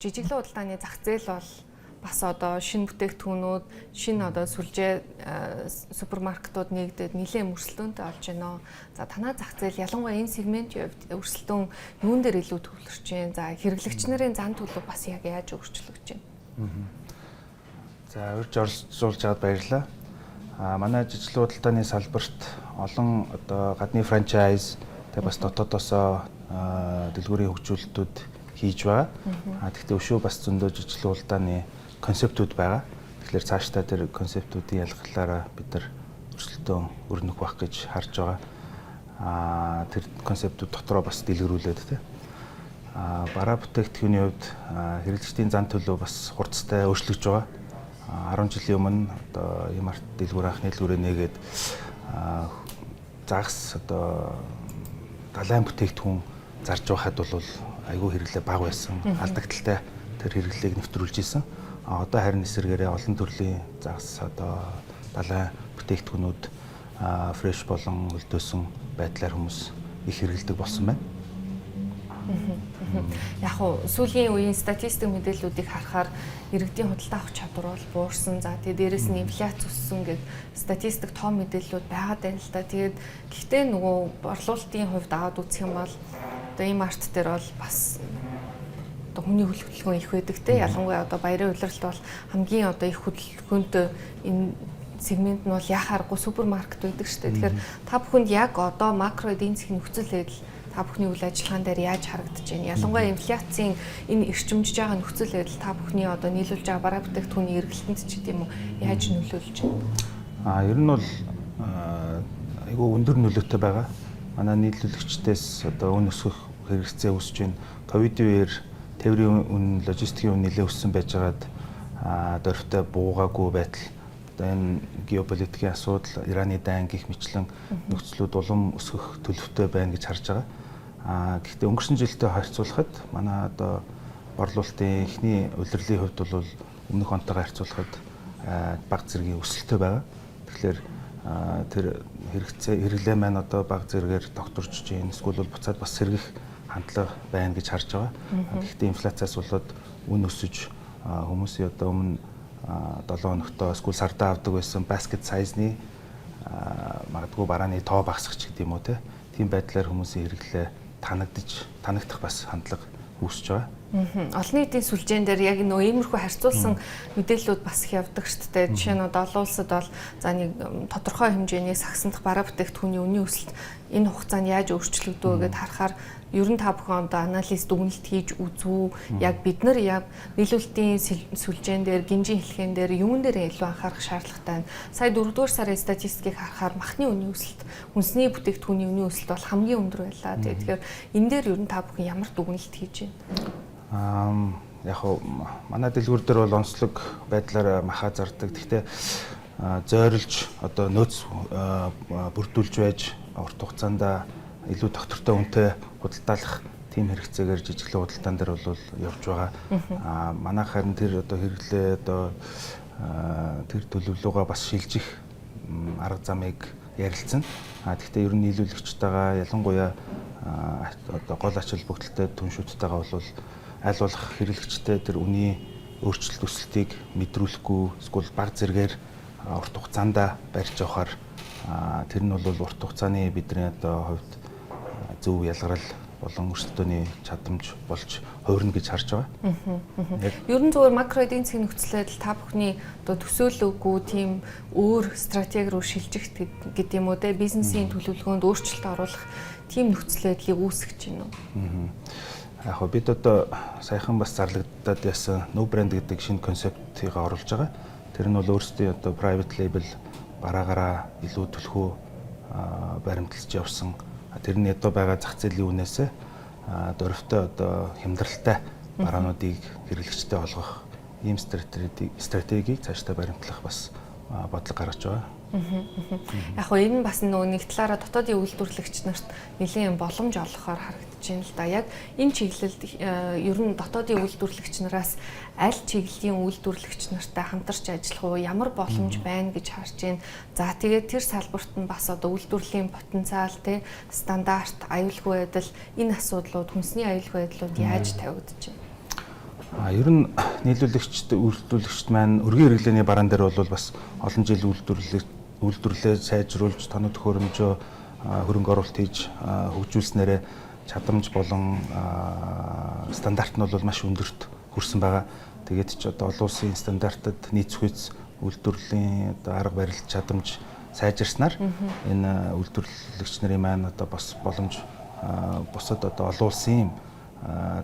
жижиглэн худалдааны зах зээл бол бас одоо шинэ бүтээгдэхүүнүүд, шинэ одоо сүлжээ супермаркетууд нэгдээд нэлээд өрсөлдөөнтэй болж байна. За танай зах зээл ялангуяа энэ сегментийн хувьд өрсөлдөөн юун дээр илүү төвлөрч байна? За хэрэглэгч нарын зан төлөв бас яг яаж өөрчлөгдөж байна? За урьж оролцуулж аваад баярлалаа. Манай жижиглэн худалдааны салбарт олон одоо гадны франчайз тэг бас дотоодосоо дэлгүүрийн хөгжүүлэлтүүд хийж байгаа. Тэгэхдээ өшөө бас зөндөө жижиглэн худалдааны концептууд байгаа. Тэгэхээр цаашдаа тэр концептуудын ялгарлаараа бид нар өрсөлдөөн өрнөх байх гэж харж байгаа. Тэр концептууд дотроо бас дэлгэрүүлээд тий. Бараа бүтээгдэхүүний хувьд хэрэглэгчдийн зан төлөв бас хурцтай өөрчлөгдөж байгаа. 10 жилийн өмнө одоо Ямарт дэлгүүр анхны дэлгүүрээ нээгээд загас одоо далайн бүтээгдэхүүн зарж байхад бол айгүй хэрэглээ бага байсан. Алдагдaltaй тэр хэрэглээг нэвтрүүлж исэн. Одоо харин эсвэргээрээ олон төрлийн загас одоо далайн бүтээгдэхүүнүүд фреш болон өлдөөсөн байдлаар хүмүүс их хэрэглэдэг болсон байна. Яг нь сүүлийн үеийн статистик мэдээллүүдийг харахаар иргэдийн худалдаа авах чадвар бол буурсан. За тэгээд дээрэс нь инфляц өссөн гэх статистик том мэдээллүүд байгаад байна л да. Тэгээд гэхдээ нөгөө борлуулалтын хувьд аваад үзэх юм бол одоо ийм арт дээр бол бас одоо хүний хөдөлгөөн их байдаг те. Ялангуяа одоо баярын улиралд бол хамгийн одоо их хөдөлгөөнтэй энэ сегмент нь бол яхааргүй супермаркет байдаг шүү дээ. Тэгэхээр та бүхэнд яг одоо макро эдийн засгийн нөхцөл байдал та бүхний үйл ажиллагаан дээр яаж харагдаж байна? Ялангуяа инфляцийн энэ эрчимжиж байгаа нөхцөл байдал та бүхний одоо нийлүүлж байгаа бараа бүтээгдэхүүний эргэлтэнд ч гэдэм үү яаж нөлөөлж байна? Ер нь бол айгүй өндөр нөлөөтэй байгаа. Манай нийлүүлэгчдээс одоо үн өсгөх хэрэгцээ өсөж байна. Ковидын үеэр тээврийн үн, логистикийн үн нэлээд өссөн байжгаад дөрвтэй буугаагүй байтал одоо энэ геополитикийн асуудал, Ираны дайн гих мэтлэн нөхцлүүд улам өсгөх төлөвтэй байна гэж харж байгаа. Гэхдээ өнгөрсөн жилдээ харьцуулахад манай одоо борлуулалтын эхний улирлын хувьд бол өмнөх онтойгоо харьцуулахад бага зэргийн өсөлттэй байгаа. Тэгэхээр тэр хэрэглээ маань одоо бага зэргээр докторч чинь эсвэл буцаад бас сэргэх хандлага байна гэж харж байгаа. Гэхдээ инфляциас болоод үн өсөж хүмүүсийн одоо өмнө 7 хоногтоо эсвэл сардаа авдаг байсан basket size-ны магадгүй барааны тоо багасгах ч гэдэм үү тийм байдлаар хүмүүсийн хэрэглээ танагдах бас хандлага үүсэж байгаа. Олон нийтийн сүлжээн дээр яг нөө иймэрхүү харьцуулсан мэдээллүүд бас их явдаг шүү дээ. Жишээ нь одоо олон улсад бол за нэг тодорхой хэмжээний сагсандах бараа бүтээгдэхүүний үнийн өсөлт энэ хугацаанд яаж өөрчлөгдөө гэдээ харахаар ер нь та бүхэн одоо анализ дүгнэлт хийж үзүү. Яг бид нар яг нийлүүлэлтийн сүлжээн дээр, гинжин хэлхээнд дээр юун дээр илүү анхаарах шаардлагатай байна. Сая 4-р сарын статистикийг харахаар махны үнийн өсөлт, хүнсний бүтээгдэхүүний үнийн өсөлт бол хамгийн өндөр байлаа. Тэгэхээр энэ дээр ер нь та бүхэн ямар дүгнэлт хийж байна? Яг нь манай дэлгүүр дээр бол онцлог байдлаар маха зардаг. Гэхдээ зойрлж одоо нөөц бүрдүүлж байж урт хугацаанд илүү доктортой үнэтэй худалдаалах тийм хэрэгцээгээр жижиглэн худалдаан дээр бол явж байгаа. Манай харин тэр одоо хэрэглээ одоо тэр төлөвлөгөө бас шилжих арга замыг ярилцсан. Гэхдээ ер нь нийлүүлэгчтэйгээ ялангуяа одоо гол ач холбогдолтой түншүүдтэйгээ бол аль болох хэрэглэгчтэй тэр үнийн өөрчлөлт өсөлтийг мэдрүүлэхгүй эсвэл бага зэргээр урт хугацаанд барьж явахаар тэр нь бол урт хугацааны бидний одоо хувьд зөв ялгарл болон өрсөлдөөний чадамж болж хувирна гэж харж байгаа. Ер нь зөвхөн макро эдийн засгийн нөхцөл байдал та бүхний одоо төсөөлөөгүй тийм өөр стратеги руу шилжих гэдэг юм уу те бизнесийн төлөвлөгөөнд өөрчлөлт оруулах тийм нөхцөл байдлыг үүсгэж байна уу? Яг нь бид одоо саяхан бас зарлагдаад ясан no brand гэдэг шинэ концептыг оруулж байгаа. Тэр нь бол өөрсдийн одоо private label бараагаараа илүү төлхөө баримталж явсан. Тэрний одоо байгаа зах зээлийн үнээс дөрвтэй одоо хямдралтай бараануудыг хэрэглэгчтэй олгох ийм стратегийг цаашдаа баримтлах бас бодлого гаргаж байгаа. Яг нь энэ бас нэг талаараа дотоодын үйлдвэрлэгч нарт нэлээд боломж олгохоор харагдаж байна л да. Яг энэ чиглэлд ер нь дотоодын үйлдвэрлэгч нараас аль чиглэлийн үйлдвэрлэгч нартай хамтарч ажиллах уу, ямар боломж байна гэж харж байна. За тэгээд тэр салбарт нь бас одоо үйлдвэрлэлийн потенциал те стандарт, аюулгүй байдал энэ асуудлууд, хүнсний аюулгүй байдлууд яаж тавигдаж байна? Ер нь үйлдвэрлэгчд маань өргөн хэрэглээний бараан дээр бол бас олон жил үйлдвэрлэлээ сайжруулж, тоног төхөөрөмжөө хөрөнгө оруулалт хийж хөгжүүлснээрээ чадамж болон стандарт нь бол маш өндөрт хүрсэн байгаа. Тэгээд ч одоо олон улсын стандартад нийцүүлж үйлдвэрлэлийн одоо арга барил чадамж сайжирснаар энэ үйлдвэрлэгч нарын маань одоо бас боломж бусад одоо олон улсын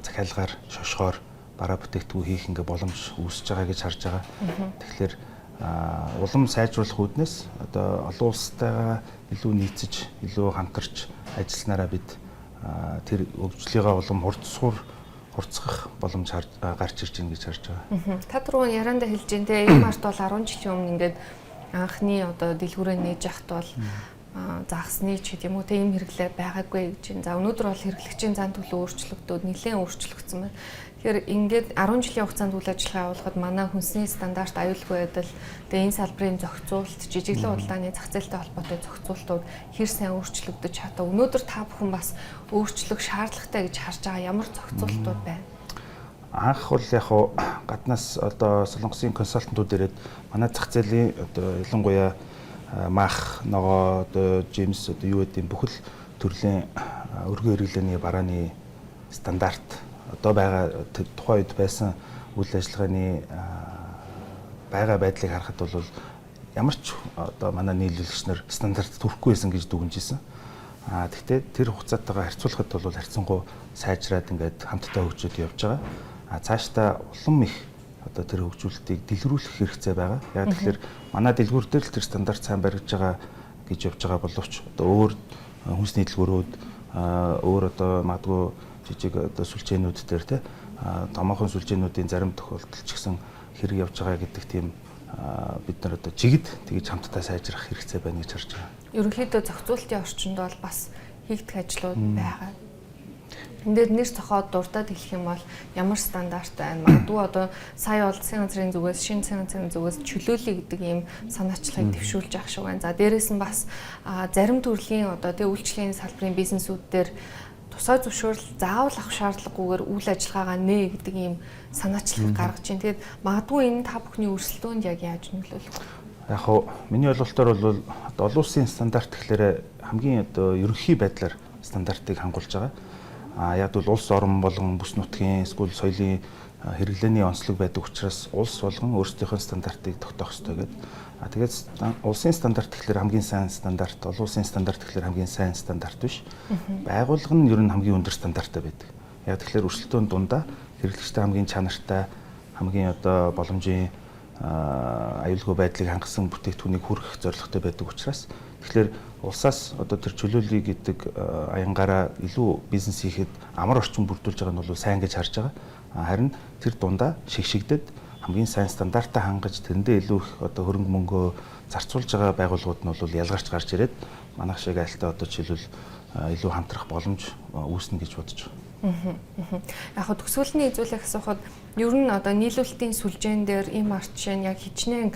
захиалгаар шошгоор бараа бүтээгдэхүүн хийх ингээ боломж үүсэж байгаа гэж харж байгаа. Тэгэхээр улам сайжруулах үүднээс одоо олон улстайгаа илүү нийцэж, илүү хамтарч ажилласнараа бид тэр хөгжлийгээ улам хурцгах боломж гарч ирж байна гэж харж байгаа. Та түрүү яриандаа хэлж байна те энэ март бол 10 жилийн өмнө ингээд анхны одоо дэлгүүрээ нээж яхад бол загсны ч гэдэм үү те ийм хэрэглээ байгаагүй гэж байна. За өнөөдөр бол хэрэглэгчийн зан төлөв өөрчлөгдөөд нэлээд өөрчлөгдсөн байна. Тэгэхээр ингээд 10 жилийн хугацаанд үйл ажиллагаа явуулахад манай хүнсний стандарт, аюулгүй байдал, тэгээ энэ салбарын зохицуулалт, жижиглэн худалдааны зах зээлтэй холбоотой зохицуултууд хэр сайн өөрчлөгдөж чадаа. Өнөөдөр та бүхэн бас өөрчлөх шаардлагатай гэж харж байгаа ямар зохицуултууд байна? Анх бол яг гаднаас одоо солонгосын консалтантууд ирээд манай зах зээлийн одоо ялангуяа мах, ногоо, одоо жимс одоо юу гэдэг бүхэл төрлийн өргөн хэрэглээний барааны стандарт одоо байгаа тухайн үед байсан үйл ажиллагааны байгаа байдлыг харахад бол ямар ч одоо манай нийлүүлэгч нар стандарт төрөхгүй байсан гэж дүгнжсэн. Гэхдээ тэр хугацаатайгаа харьцуулахад бол харьцангуй сайжраад ингээд хамтдаа хөгжөөд явж байгаа. Цаашдаа улам их одоо тэр хөгжүүлэлтийг дэлгэрүүлэх хэрэгцээ байгаа. Яг тэгэхээр манай дэлгүүр дээр л тэр стандарт сайн баригдаж байгаа гэж явж байгаа боловч одоо өөр хүнсний дэлгүүрүүд өөр одоо магадгүй жижиг одоо сүлжээнүүд дээр те томоохон сүлжээнүүдийн зарим тохиолдолд ч гэсэн хэрэг явж байгаа гэдэг тийм бид нар одоо жигд тэгж хамтдаа сайжрах хэрэгцээ байна гэж харж байгаа. Ерөнхийдөө зохицуулалтын орчинд бол бас хийгдэх ажлууд байгаа. Энд дээр нэр цохоод дурдаад хэлэх юм бол ямар стандарт байна? Магадгүй одоо сая бол засгийн газрын зүгээс, шинэ засгийн газрын зүгээс чөлөөлөе гэдэг ийм санаачлагыг дэвшүүлж явах шиг байна. За дээрэс нь бас зарим төрлийн одоо тэг үйлчлэгийн салбарын бизнесүүд дээр тусгай зөвшөөрөл заавал авах шаардлагагүйгээр үйл ажиллагаагаа нээ гэдэг ийм санаачлагыг гаргаж байна. Тэгээд магадгүй энэ та бүхний өрсөлдөөнд яг яаж нөлөөлөх вэ? Яг хоо миний ойлголтоор бол олон улсын стандарт гэхлээр хамгийн одоо ерөнхий байдлаар стандартыг хангуулж байгаа. Яг бол улс орн болон бүс нутгийн эсвэл соёлын хэрэглээний онцлог байдаг учраас улс болгон өөрсдийнхөө стандартыг тогтоох ёстой гэдэг. Тэгээд улсын стандарт гэхлээр хамгийн сайн стандарт, олон улсын стандарт гэхлээр хамгийн сайн стандарт биш. Байгууллага нь ер нь хамгийн өндөр стандарттай байдаг. Яг тэгэхээр өрсөлдөөн дундаа хэрэглэгчтэй хамгийн чанартай, хамгийн одоо боломжийн аюулгүй байдлыг хангасан бүтээгдэхүүнийг хүргэх зорилготой байдаг учраас тэгэхээр улсаас одоо тэр чөлөөллийг гэдэг аянгаараа илүү бизнес хийхэд амар орчин бүрдүүлж байгаа нь бол сайн гэж харж байгаа. Харин тэр дундаа шигшигдэд хамгийн сайн стандартаа хангаж тэрэндээ илүү их одоо хөрөнгө мөнгөө зарцуулж байгаа байгууллагууд нь бол ялгарч гарч ирээд манайх шиг айлтаа одоо жишээлбэл илүү хамтрах боломж үүснэ гэж бодож байна. Яг хөө төгсгөлний эзүүлэх асуухад ер нь одоо нийлүүлэлтийн сүлжээн дээр ийм арт жишээ нь яг хичнээн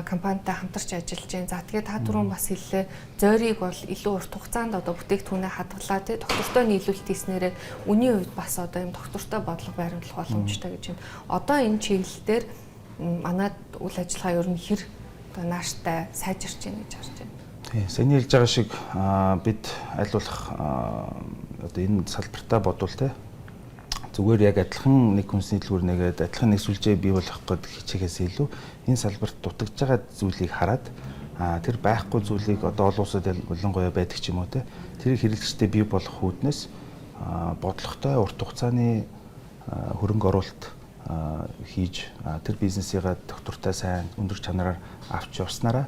компанитай хамтарч ажиллаж байна. За тэгээд та түрүүн бас хэллээ зойрыг бол илүү урт хугацаанд одоо бүтээгдэхүүнээ хадгалаа тий доктортой нийлүүлэлт хийснээрээ үний хувьд бас одоо ийм доктортой бодлого байрлуулах боломжтой гэж байна. Одоо энэ чиглэлээр манайд үйл ажиллагаа ер нь хэр одоо нааштай сайжирч байна гэж харж байна. Тий, сайн хэлж байгаа шиг бид аль болох одоо энэ салбартаа бодвол те зүгээр яг адилхан нэг хүнсний дэлгүүр нэгээд адилхан нэг сүлжээ бий болгох гээд хичээгээс илүү энэ салбарт дутагдж байгаа зүйлийг хараад тэр байхгүй зүйлийг одоо олон улсад ялангуяа байдаг ч юм уу те тэрийг хэрэглэгчтэй бий болгох үүднээс бодлоготой урт хугацааны хөрөнгө оруулалт хийж тэр бизнесийгээ доктортой сайн өндөр чанараар авч явснараа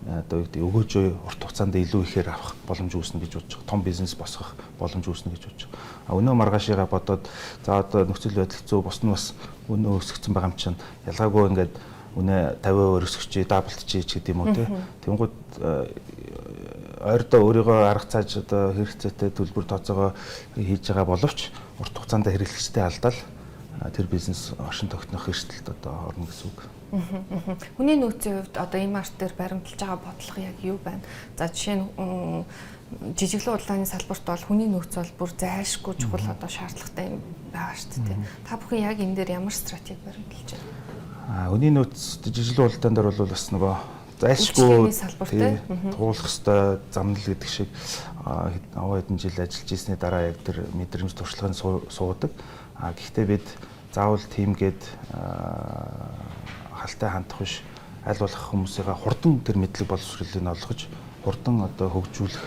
одоо өгөөжөө урт хугацаанд илүү ихээр авах боломж үүснэ гэж бодож байгаа. Том бизнес босгох боломж үүснэ гэж бодож байгаа. Өнөө маргаашигаа бодоод за одоо нөхцөл байдал хэцүү бос нь бас өнөө өсгцэн байгаа юм чинь ялгаагүй ингээд үнэ 50% өсгөж даблтчиж гэдэг юм уу те. Тэнгууд ойрдоо өөрийгөө арга цааж одоо хэрэгцээтэй төлбөр тооцоогоо хийж байгаа боловч урт хугацаанд хэрэглэгчтэй алдаад тэр бизнес оршин тогтнох эрсдэлд одоо орно гэсэн үг. Хүний нөөцийн хувьд одоо ийм арт дээр баримталж байгаа бодлого яг юу байна? За жишээ нь жижиглэн удалдааны салбарт бол хүний нөөц бол бүр зайлшгүй чухал одоо шаардлагатай юм байгаа шүү дээ. Та бүхэн яг энэ дээр ямар стратеги баримталж байна? Хүний нөөц жижиглэн удалдаан дээр бол бас нөгөө зайлшгүй туулах ёстой замнал гэдэг шиг аваа хэдэн жил ажиллаж ирсний дараа яг тэр мэдрэмж туршлагын суудаг. Гэхдээ бид заавал тиймгээд халтай хандах биш, аль болох хүмүүсийн хурдан тэр мэдлэг боловсролыг олгож хурдан одоо хөгжүүлэх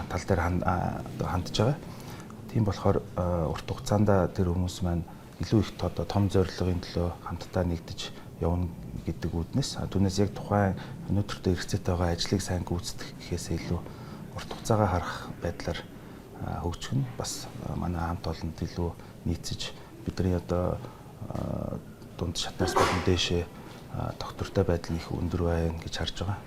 тал дээр хандж байгаа. Тийм болохоор урт хугацаанд тэр хүмүүс маань илүү их одоо том зорилгын төлөө хамтдаа нэгдэж явна гэдэг үүднээс түүнээс яг тухайн өнөөдөртөө хэрэгцээтэй байгаа ажлыг сайн гүйцэтгэх гэхээс илүү урт хугацаагаа харах байдлаар хөгжих нь бас манай хамт олонд илүү нийцэж бидний одоо дунд шатнаас болон дээшээ доктортой байдал их өндөр байна гэж харж байгаа.